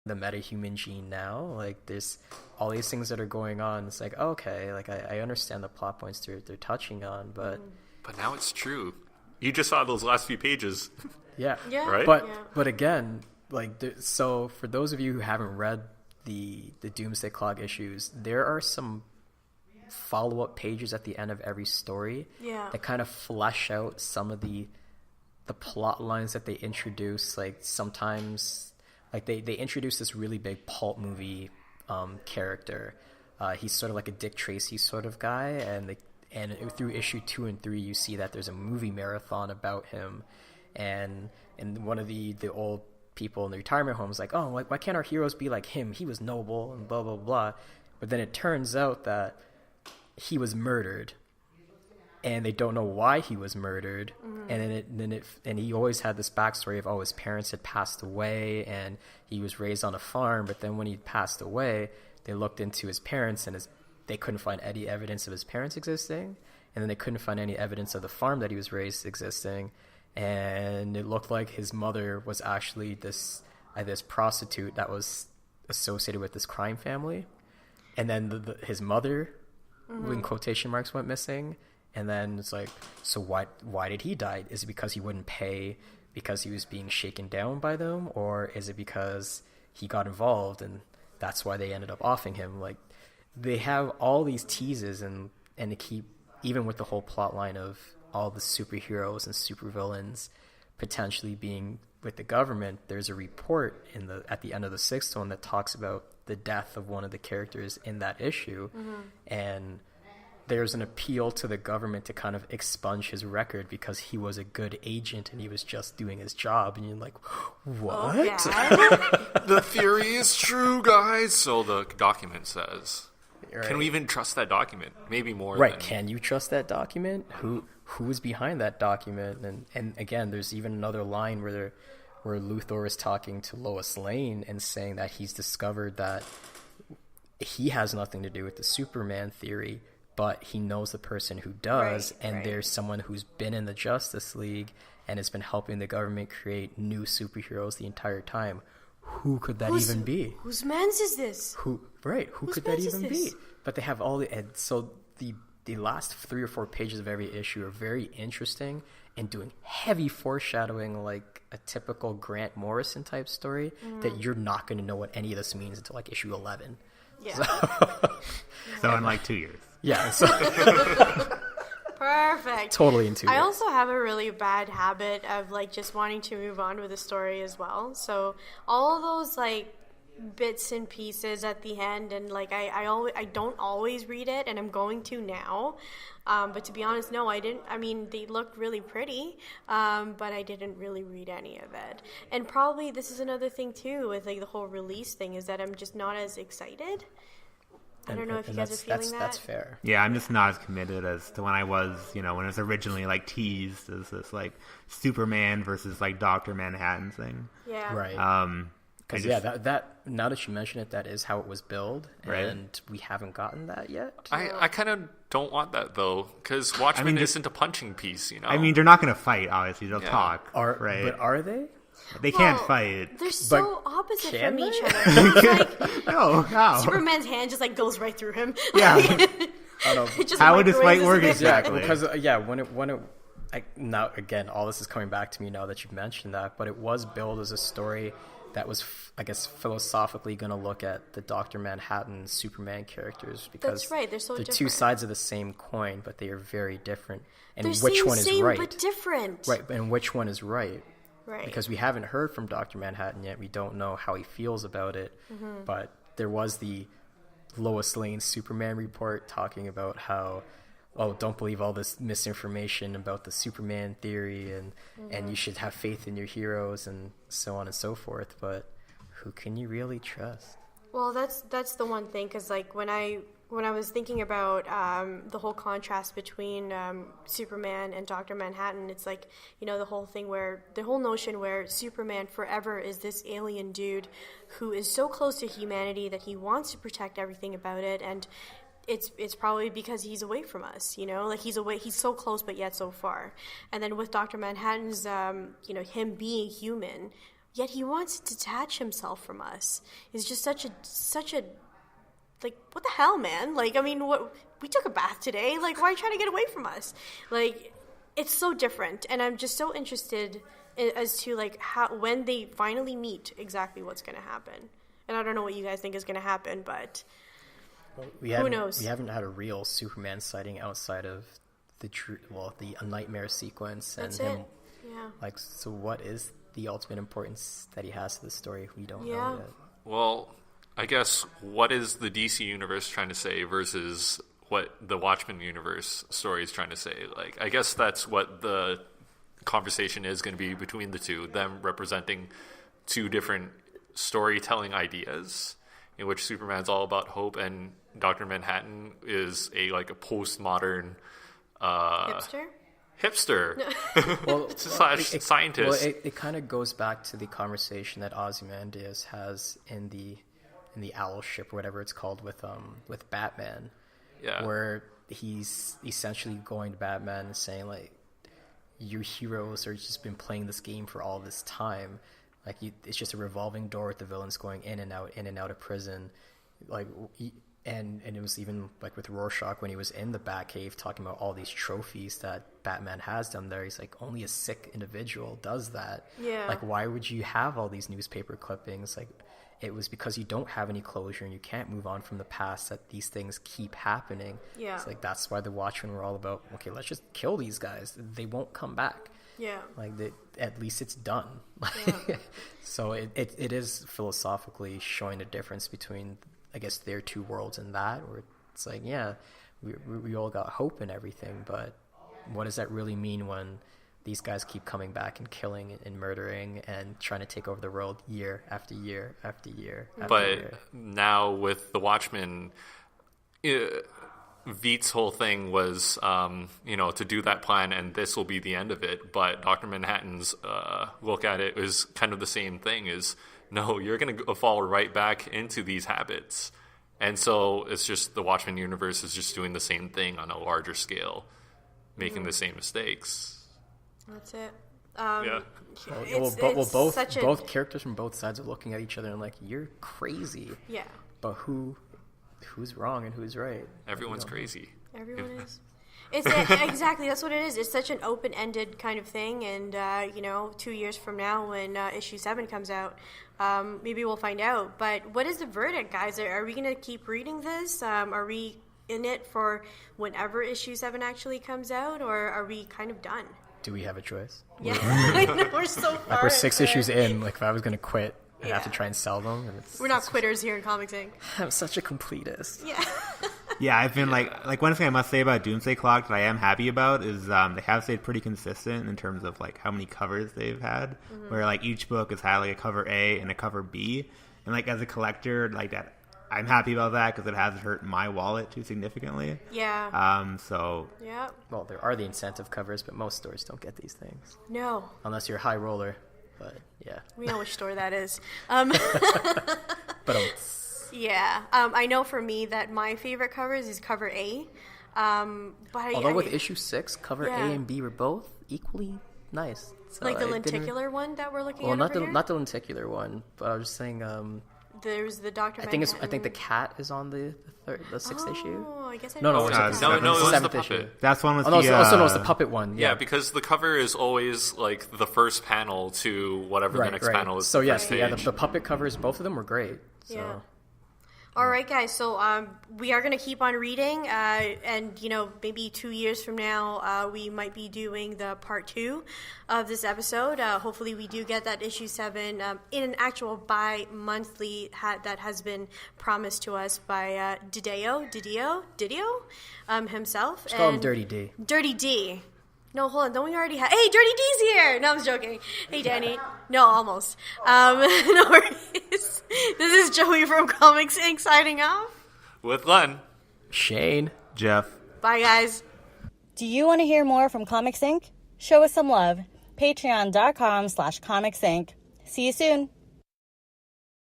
the metahuman gene now. Like there's all these things that are going on. It's like, okay, like I understand the plot points they're touching on, but now it's true. You just saw those last few pages. Yeah. Right? But again, like so for those of you who haven't read the Doomsday Clock issues, there are some follow-up pages at the end of every story that kind of flesh out some of the plot lines that they introduce. Like sometimes like they introduce this really big pulp movie character. He's sort of like a Dick Tracy sort of guy, and through issue 2 and 3 you see that there's a movie marathon about him, and one of the old people in the retirement home is like, oh, why can't our heroes be like him? He was noble and blah blah blah. But then it turns out that he was murdered, and they don't know why he was murdered. And he always had this backstory of, oh, his parents had passed away and he was raised on a farm. But then when he passed away, they looked into his parents and they couldn't find any evidence of his parents existing, and then they couldn't find any evidence of the farm that he was raised existing. And it looked like his mother was actually this prostitute that was associated with this crime family. And then his mother, in quotation marks, went missing. And then it's like, so why did he die? Is it because he wouldn't pay because he was being shaken down by them? Or is it because he got involved and that's why they ended up offing him? Like, they have all these teases and they keep, even with the whole plot line of all the superheroes and supervillains potentially being with the government, there's a report at the end of the 6th one that talks about the death of one of the characters in that issue, and there's an appeal to the government to kind of expunge his record because he was a good agent and he was just doing his job, and you're like, what? Oh, yeah. The theory is true, guys. So the document says. Right. Can we even trust that document? Maybe more. Right. Can you trust that document? Who's behind that document? And again, there's even another line where Luthor is talking to Lois Lane and saying that he's discovered that he has nothing to do with the Superman theory, but he knows the person who does, and there's someone who's been in the Justice League and has been helping the government create new superheroes the entire time. Who could that even be? Whose mans is this? Who could that even be? But they have all and so the last 3 or 4 pages of every issue are very interesting and doing heavy foreshadowing, like a typical Grant Morrison type story that you're not going to know what any of this means until like issue 11. Yeah. So in like 2 years. Yeah. So Perfect. Totally into it. I also have a really bad habit of like just wanting to move on with the story as well. So all of those like bits and pieces at the end, and like I don't always read it, and I'm going to now. But to be honest, no, I didn't. I mean, they looked really pretty, but I didn't really read any of it. And probably this is another thing too with like the whole release thing, is that I'm just not as excited. I don't know if you guys are feeling that. That's fair. Yeah, I'm just not as committed as to when I was, when it was originally like teased as this like Superman versus like Dr. Manhattan thing. Yeah. Right. Because that now that you mention it, that is how it was billed, right. And we haven't gotten that yet. I kind of don't want that though, because Watchmen isn't a punching piece, I mean, they're not going to fight, obviously. They'll talk, right? But are they? They can't fight. They're so opposite from they? each other. It's like, No, how? Superman's hand just like goes right through him. Yeah. I don't know. How would this fight work exactly? Because when it now again, all this is coming back to me now that you've mentioned that, but it was billed as a story that was, I guess, philosophically going to look at the Dr. Manhattan Superman characters, because that's right. They're so they're different. two sides of the same coin, but they are very different. And They're which one is same, right? but different. Right, and which one is right? Right. Because we haven't heard from Dr. Manhattan yet. We don't know how he feels about it. Mm-hmm. But there was the Lois Lane Superman report talking about how, don't believe all this misinformation about the Superman theory, and you should have faith in your heroes, and so on and so forth. But who can you really trust? Well, that's the one thing, because like when I was thinking about the whole contrast between Superman and Dr. Manhattan, it's like, the whole thing where the whole notion where Superman forever is this alien dude who is so close to humanity that he wants to protect everything about it, and it's probably because he's away from us, like he's so close but yet so far. And then with Dr. Manhattan's him being human, yet he wants to detach himself from us. It's just such a like, what the hell, man? Like, I mean, what, we took a bath today. Like, why are you trying to get away from us? Like, it's so different, and I'm just so interested as to like how, when they finally meet, exactly what's going to happen. And I don't know what you guys think is going to happen, but who knows? We haven't had a real Superman sighting outside of the nightmare sequence, and that's him. It. Yeah. Like, so what is the ultimate importance that he has to the story? We don't know yet. Well, I guess what is the DC universe trying to say versus what the Watchmen universe story is trying to say? Like, I guess that's what the conversation is going to be between the two, them representing two different storytelling ideas, in which Superman's all about hope and Dr. Manhattan is a postmodern hipster scientist. Well, it kind of goes back to the conversation that Ozymandias has in the Owl ship, or whatever it's called, with Batman. Yeah. Where he's essentially going to Batman and saying, like, your heroes are just been playing this game for all this time. Like, it's just a revolving door with the villains going in and out of prison. Like, and it was even like with Rorschach when he was in the Batcave talking about all these trophies that Batman has done there. He's like, only a sick individual does that. Yeah. Like, why would you have all these newspaper clippings? Like, it was because you don't have any closure and you can't move on from the past that these things keep happening. Yeah. It's like, that's why the Watchmen were all about, okay, let's just kill these guys. They won't come back. Yeah. Like, at least it's done. Yeah. So it is philosophically showing the difference between, I guess, their two worlds and that, where it's like, yeah, we all got hope and everything, but what does that really mean when these guys keep coming back and killing and murdering and trying to take over the world year after year after year after year? But now with the Watchmen, Veidt's whole thing was, to do that plan, and this will be the end of it. But Dr. Manhattan's look at it is kind of the same thing, is, no, you're going to fall right back into these habits. And so it's just the Watchmen universe is just doing the same thing on a larger scale, making the same mistakes. That's it. Yeah. Both characters from both sides are looking at each other and like, you're crazy. Yeah. But who's wrong and who's right? Everyone's crazy. Everyone is. It's exactly, that's what it is. It's such an open-ended kind of thing, and 2 years from now, when issue 7 comes out, maybe we'll find out. But what is the verdict, guys? Are we going to keep reading this? Are we in it for whenever issue 7 actually comes out, or are we kind of done? Do we have a choice? Yeah, I know, we're so far. Like, we're 6 issues in. Like, if I was going to quit, I'd have to try and sell them. And we're not quitters here in Comics Inc. I'm such a completist. Yeah. Yeah, I've been like one thing I must say about Doomsday Clock that I am happy about is they have stayed pretty consistent in terms of like how many covers they've had. Mm-hmm. Where like each book has had like a cover A and a cover B, and like as a collector, like that, I'm happy about that because it hasn't hurt my wallet too significantly. Yeah. So. Yeah. Well, there are the incentive covers, but most stores don't get these things. No. Unless you're a high roller, but yeah. We know which store that is. But yeah. I know for me that my favorite covers is cover A. But although with issue 6, cover A and B were both equally nice. So like the lenticular one that we're looking at. Well, not the lenticular one, but I was just saying. There's the Dr. I think the cat is on the 6th issue. Oh, I guess I no, it was the puppet. That's one with no, it's the puppet one. Yeah, because the cover is always like the first panel to whatever the next panel is. So yes, the puppet covers, both of them were great. So. Yeah. All right, guys. So we are going to keep on reading, and maybe 2 years from now, we might be doing the part 2 of this episode. Hopefully, we do get that issue 7 in an actual bi-monthly that has been promised to us by Didio himself. Just call him Dirty D. Dirty D. No, hold on. Don't we already have... Hey, Dirty D's here! No, I'm just joking. Hey, Danny. No, almost. No worries. This is Joey from Comics Inc. signing off. With Len. Shane. Geoff. Bye, guys. Do you want to hear more from Comics Inc? Show us some love. Patreon.com/Comics Inc. See you soon.